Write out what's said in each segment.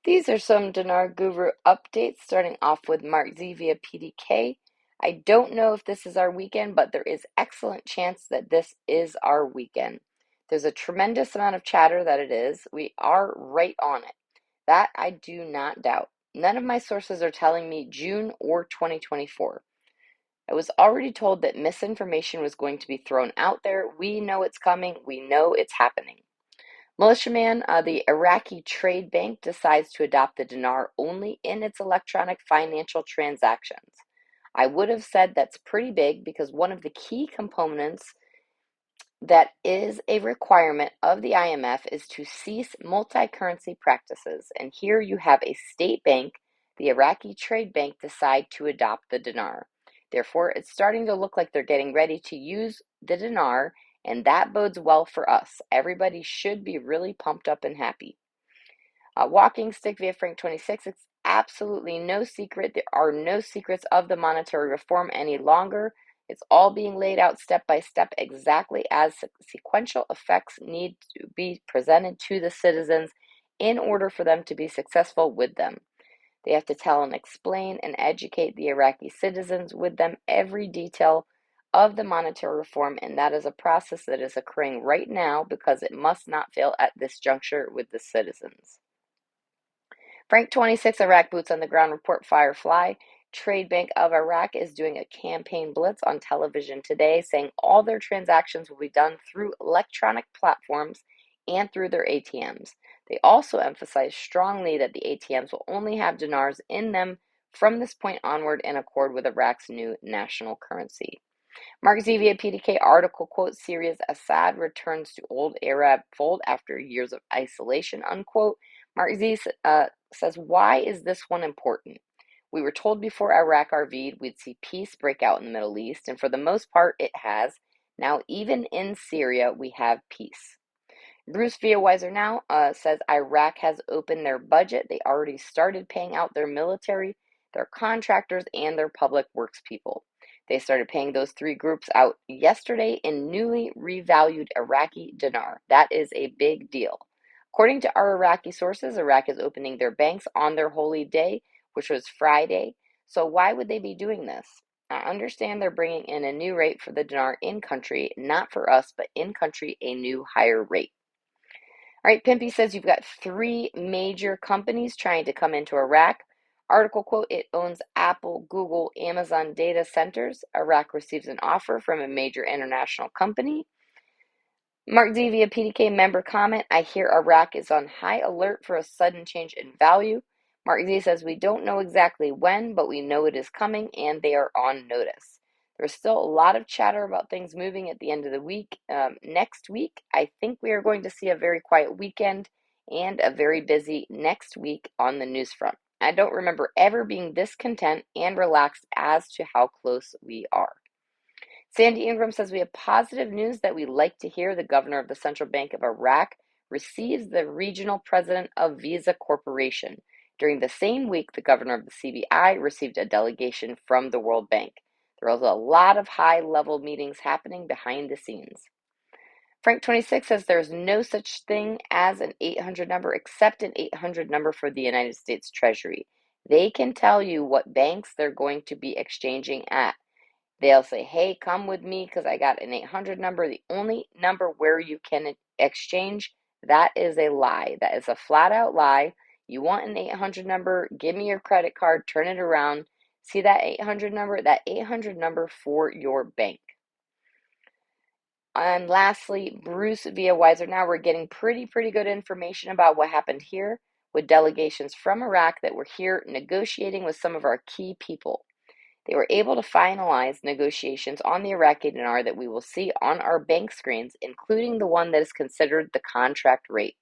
These are some Dinar Guru updates, starting off with Mark Z via PDK. I don't know if this is our weekend, but there is excellent chance that this is our weekend. There's a tremendous amount of chatter that it is. We are right on it. That I do not doubt. None of my sources are telling me June or 2024. I was already told that misinformation was going to be thrown out there. We know it's coming. We know it's happening. Militiaman, the Iraqi Trade Bank decides to adopt the dinar only in its electronic financial transactions. I would have said that's pretty big because one of the key components that is a requirement of the IMF is to cease multi-currency practices. And here you have a state bank, the Iraqi Trade Bank, decide to adopt the dinar. Therefore, it's starting to look like they're getting ready to use the dinar, and that bodes well for us. Everybody should be really pumped up and happy. Walking stick via Frank 26, it's absolutely no secret. There are no secrets of the monetary reform any longer. It's all being laid out step by step exactly as sequential effects need to be presented to the citizens in order for them to be successful with them. They have to tell and explain and educate the Iraqi citizens with them every detail of the monetary reform, and that is a process that is occurring right now because it must not fail at this juncture with the citizens. Frank 26, Iraq Boots on the Ground report Firefly. Trade Bank of Iraq is doing a campaign blitz on television today, saying all their transactions will be done through electronic platforms and through their ATMs. They also emphasize strongly that the ATMs will only have dinars in them from this point onward in accord with Iraq's new national currency. Mark Zevia PDK article quotes Syria's Assad returns to old Arab fold after years of isolation, unquote. Mark Z says, why is this one important? We were told before Iraq RV'd we'd see peace break out in the Middle East, and for the most part it has. Now even in Syria we have peace. Bruce via Wiser Now says Iraq has opened their budget. They already started paying out their military, their contractors, and their public works people. They started paying those three groups out yesterday in newly revalued Iraqi dinar. That is a big deal. According to our Iraqi sources, Iraq is opening their banks on their holy day, which was Friday. So why would they be doing this? I understand they're bringing in a new rate for the dinar in country, not for us, but in country, a new higher rate. All right, Pimpy says you've got three major companies trying to come into Iraq. Article quote, it owns Apple, Google, Amazon data centers. Iraq receives an offer from a major international company. Mark D via PDK member comment, I hear Iraq is on high alert for a sudden change in value. Mark Z says we don't know exactly when, but we know it is coming and they are on notice. There's still a lot of chatter about things moving at the end of the week. Next week, I think we are going to see a very quiet weekend and a very busy next week on the news front. I don't remember ever being this content and relaxed as to how close we are. Sandy Ingram says we have positive news that we like to hear. The governor of the Central Bank of Iraq receives the regional president of Visa Corporation. During the same week, the governor of the CBI received a delegation from the World Bank. There was a lot of high-level meetings happening behind the scenes. Frank 26 says there's no such thing as an 800 number except an 800 number for the United States Treasury. They can tell you what banks they're going to be exchanging at. They'll say, hey, come with me because I got an 800 number. The only number where you can exchange, that is a lie. That is a flat-out lie. You want an 800 number, give me your credit card, turn it around. See that 800 number? That 800 number for your bank. And lastly, Bruce via Wiser. Now we're getting pretty good information about what happened here with delegations from Iraq that were here negotiating with some of our key people. They were able to finalize negotiations on the Iraqi dinar that we will see on our bank screens, including the one that is considered the contract rate.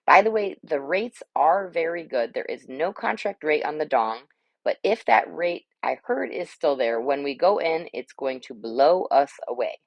By the way, the rates are very good. There is no contract rate on the dong, but if that rate I heard is still there, when we go in, it's going to blow us away.